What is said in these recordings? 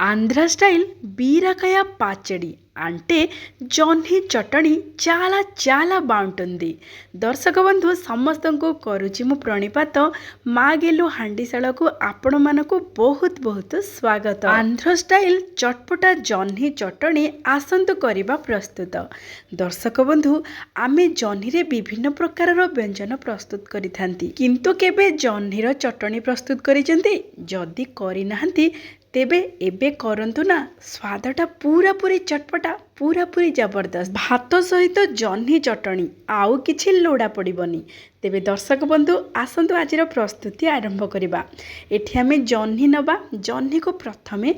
Andhra style బీరకాయ పచ్చడి అంటే జొన్ని చଟଣି చాలా చాలా బాగుంటుంది। ଦର୍ଶକ ବନ୍ଧୁ ସମସ୍ତଙ୍କୁ କରୁଛି ମୁଁ ପ୍ରଣିପାତ। ମା ଗେଲୁ ହାଣ୍ଡିଶାଳକୁ ଆପଣମାନଙ୍କୁ ବହୁତ ବହୁତ ସ୍ୱାଗତ। ଆନ୍ଧ୍ର ଷ୍ଟାଇଲ ଚଟପଟା ଜହ୍ନି ଚଟଣି ଆସନ୍ତୁ କରିବା ପ୍ରସ୍ତୁତ। ଦର୍ଶକ ବନ୍ଧୁ ଆମେ ଜହ୍ନିରେ ବିଭିନ୍ନ ପ୍ରକାରର ବ୍ୟଞ୍ଜନ ପ୍ରସ୍ତୁତ କରିଥାନ୍ତି, କିନ୍ତୁ କେବେ ଜହ୍ନିର ଚଟଣି ପ୍ରସ୍ତୁତ କରିଛନ୍ତି? ଯଦି କରିନାହାନ୍ତି तेबे एबे करंतु ना। स्वादटा पूरापूरी चटपटा, पूरापूरी जबरदस्त। भात सहित जह्नी चटणी आउ किछि लोड़ा पड़िबनी। तेबे दर्शक बंधु आसंतु आजिर प्रस्तुति आरंभ करिबा। एठी आमे जह्नी नबा। जह्नी को प्रथमे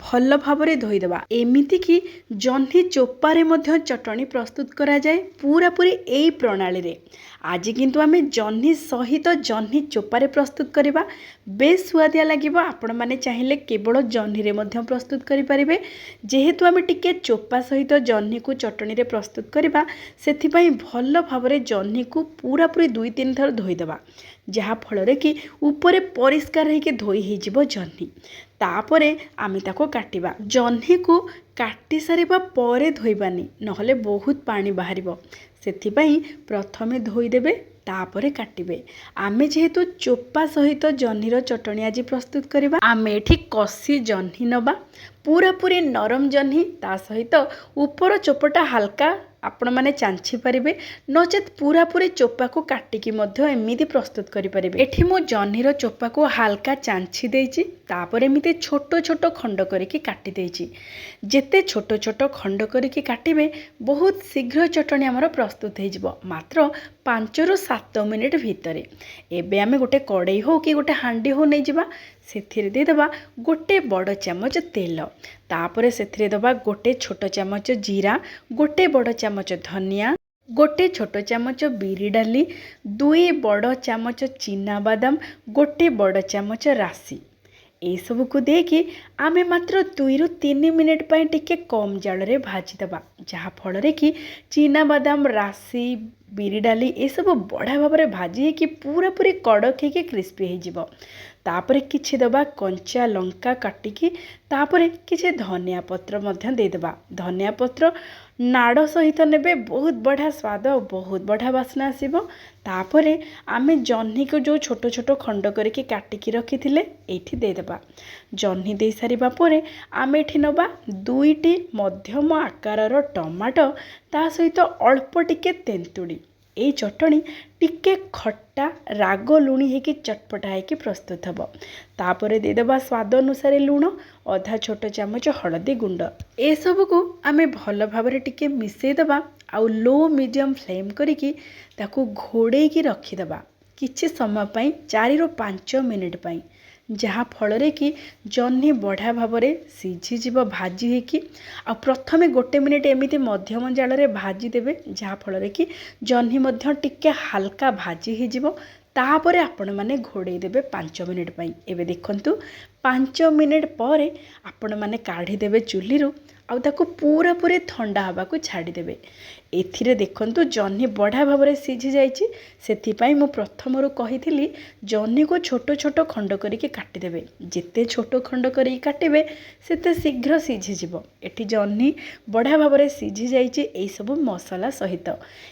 भल भाबरे धोई देबा। एमिति कि जह्नी चोपारे मध्य चटणी प्रस्तुत करा जाए पूरापूरी एई प्रणाली रे। आज किंतु आमे जह्नी सहित जह्नी चोपारे प्रस्तुत करिबा। बेस स्वादिया लागिबो। आपण माने चाहिले केवल जह्नी रे मध्य प्रस्तुत करि परिबे। जेहेतु आमे टिके चोपा सहित जह्नी को चटणी रे प्रस्तुत करिबा, सेथि पई भल भाबरे जह्नी को पूरापूरी 2-3 थर धोई देबा, जहा फल कि ऊपर परिष्कार होइके धोई हो जिवो जह्नी। तापरे आमे ताको काटिबा। जह्नी को काटी सारिबा परे धोइबानी, नहले बहुत पानी बाहरिबो। सेथि पई प्रथमे धोई देबे, तापरे काटिबे। आमे जेहेतु चोपा सहित जह्नीर चटणी आज प्रस्तुत करिबा, आमे एठी कसी जह्नी नबा। पूरापूरी नरम जह्नी, ता सहित ऊपर चोपटा हल्का आपण माने चांछि पारिबे, नचेत पूरापूरी चोपा को काटिकी मध्य एमिति प्रस्तुत करि पारिबे। एठी मो जह्नीर चोपा को हल्का चांछि देइछि, तापर एमिति छोट छोट खंड करिकी काटि देइछि। जेते छोट छोट खंड करिकी काटिबे, बहुत शीघ्र चटणी हमर प्रस्तुत हो जिवो, मात्र 5 ରୁ 7 मिनिट भितरे। एबे आमे गोटे कड़ाई हो कि गोटे हांडी हो नहीं जिबा। सेथिरे दे दबा गोटे बड़ चामच तेल, तापरे सेथिरे दबा गोटे छोट चामच जीरा, गोटे बड़ चामच धनिया, गोटे छोट चामच बिरी डाली, 2 बड़ चामच चीना बादाम, गोटे बड़ चामच राशि। ए सब को देकी आमे मात्र 2 ରୁ 3 मिनिट पई टिके कम जाल रे भाजी दबा, जहा फल रे कि चीना बादाम, राशि, बिरी डाली ए सब बढ़िया भाव में भाजी कि पूरापूरी कड़क होकर क्रिस्पी हो जिवो। तापरे किछि दबा कंचा लंका काटिकी, तापरे किछि धनिया पत्र मध्य दे देबा। धनिया पत्र नाड़ सहित नेबे, बहुत बढ़िया स्वाद और बहुत बढ़िया बास्ना आसीबो। तापरे आमे जह्नी को जो छोट छोट खंड करके काटिकी रखिथिले एठी दे देबा। जह्नी दे सारिबा परे आमे एठी नबा 2टी मध्यम आकारर टमाटो, ता सहित अल्प टिके तेंतुड़ी। ए चटणी टिके खट्टा राग लुणी होकि चटपटा होकि प्रस्तुत हम। तापरे दे देबा स्वाद अनुसार लुण, आधा छोट चामच हलदी गुंड। ए सब को आमे भल भाबरे टिके मिसई देबा। आउ लो मीडियम फ्लेम करिकी ताकू घोड़े की रखिदेबा किछि समय पई, 4 ରୁ 5 मिनिट पई, जहा फल रे कि जह्नी बढ़िया भाव में सीझी जीव भाजी होकि। आ प्रथमे 1 मिनिट एमिति मध्यम जाल रे भाजी देबे, जहा फल रे कि जह्नी मध्य टिके हल्का भाजी हो जिवो। तापरे आपण माने घोड़े देबे 5 मिनिट पई। एबे देखंतु 5 मिनिट पर आपण माने काढ़ी देबे चुली रु, आउ ताको पूरापूरी ठंडा हवा को छाड़ी देबे। एथिरे देखंतु जह्नी बढ़िया भाव में सीझी जाइछि। सेथि पई मु प्रथमरु कहिथिली जह्नी को छोट छोट खंड करिके काटि देबे। जेते छोट खंड करिके काटिबे सेते शीघ्र सीझी जिवो। एठी जह्नी बढ़िया भाव में सीझी जाइछि एई सब मसाला सहित।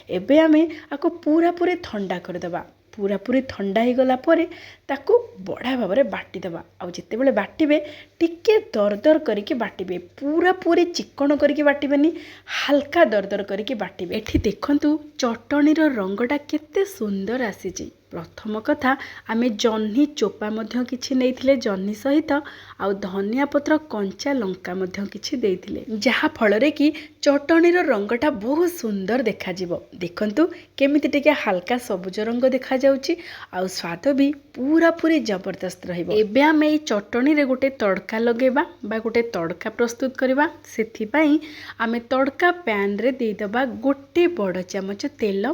एबे आमे आको पूरापूरी ठंडा कर देबा। पूरापूरी ठंडा हो गला परे ताकू बढ़िया भाव में बाटी देबा। आउ जेते बेले बाटिबे टिके दरदर करिके बाटिबे, पूरापूरी चिकन करिके बाटिबेनी, हल्का दरदर करिके बाटिबे। एठी देखंतु चटणीर रंगटा केते सुंदर आसीछि। प्रथम कथा आमे जह्नी चोपा मध्य किछि नेइथिले जह्नी सहित, आउ धनिया पत्र कंचा लंका मध्य किछि देइथिले, जहा फल रे कि चटणीर रंगटा बहुत सुंदर देखा जिवो। देखंतु केमिति टिके हल्का सबुज रंग देखा जाउछि, आउ स्वाद भी पूरापूरी जबरदस्त रहिबो। एबे आमे ए चटणी रे गोटे तड़का लगेबा बा गोटे तड़का प्रस्तुत करबा। सेथि पई आमे तड़का पैन रे दे देबा गोटे बड़ चामच तेल,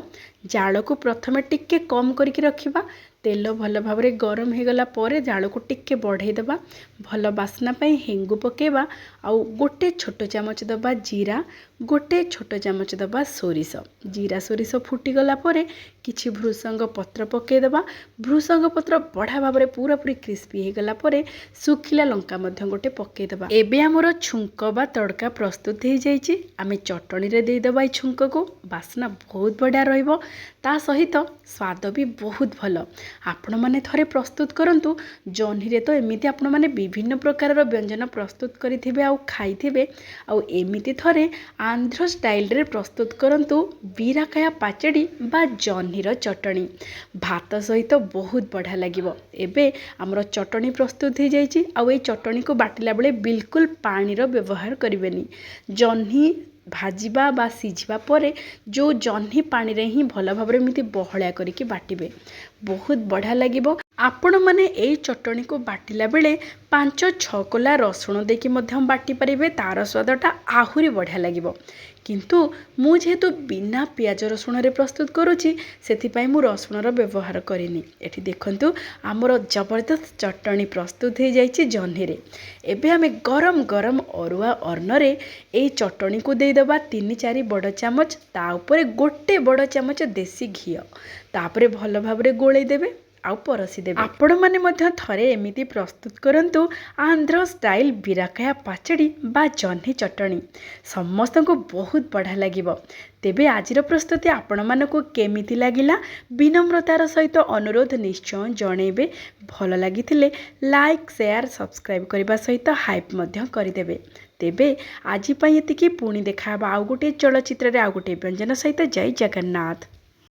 जाल को प्रथमे टिके कम करके रखिबा। तेल भल भाव में गरम हो गला पर जाल को टिके बढ़ाई देबा। भल बास्ना पाई हेंगु पकेबा। आउ गोटे छोट चामच दबा जीरा, गोटे छोट चामच दबा सोरिष। जीरा सोरिष फुटी गला पर किछि भृसंग पत्र पकेदेबा। भृसंग पत्र बढ़ा भाव में पूरा पूरी क्रिस्पी हो गला पर सुखिला लंका मध्य गोटे पकेदेबा। एबे हमर छुंक बा तड़का प्रस्तुत हो जाइछि। आमे चटनी रे दे देबा। छुंक को बास्ना बहुत बढ़िया रहिबो। ता सहित स्वाद भी बहुत भल। आपण माने थरे प्रस्तुत करंतु। जह्नी रे तो एमिति आपण माने विभिन्न प्रकार व्यंजन प्रस्तुत करिथिबे आउ खाइथिबे। आउ एमिति थरे आंध्र स्टाइल रे प्रस्तुत करंतु बीराकाया पाचेडी बा जह्नीर चटनी। भात सहित बहुत बढ़िया लागिबो। एबे हमर चटनी प्रस्तुत हो जाइछि। आउ ए चटनी को बाटिला बेले बिल्कुल पानीर व्यवहार करिवेनी। जह्नी भाजिबा बा सिझिबा परे जो जह्नी पानी रे ही भल भाव में एमिति बहलिया करके बाटिबे। बहुत बढ़िया लागिबो। आपण माने एई चटनी को बाटिला बेले 5-6 कोला रसुण देकी मध्य बाटी परिबे। तार स्वादटा आहुरी बढ़िया लागिबो। किंतु मु जेहेतु बिना पियाज रसुण रे प्रस्तुत करूची सेथिपाई मु रसुणर व्यवहार करिनी। एठी देखंतु हमर जबरदस्त चटनी प्रस्तुत हो जाइछि जह्नी रे। एबे हमें गरम गरम अरुआ अन्न रे एई चटनी को दे देबा 3-4 बड़ चामच। ता ऊपर गोटे बड़ चामच देसी घी। तापरे भल भाव में गोळेई देबे आउ परसी देबे। आपण माने मध्य थरे एमिति प्रस्तुत करंतु आंध्र स्टाइल बीराकाया पाचेडी बा जह्नी चटनी। समस्त को बहुत बढ़िया लागिबो। तेबे आजिर प्रस्तुति आपण मानको केमिति लागिला विनम्रतार सहित अनुरोध निश्चय जणेबे। भल लागिथिले लाइक शेयर सब्सक्राइब करबा सहित हाइप मध्य करिदेबे। तेबे आजि पई एतिकी। पुणी देखा आउ गोटे चलचित्र रे आउ गोटे व्यंजन सहित। जय जगन्नाथ।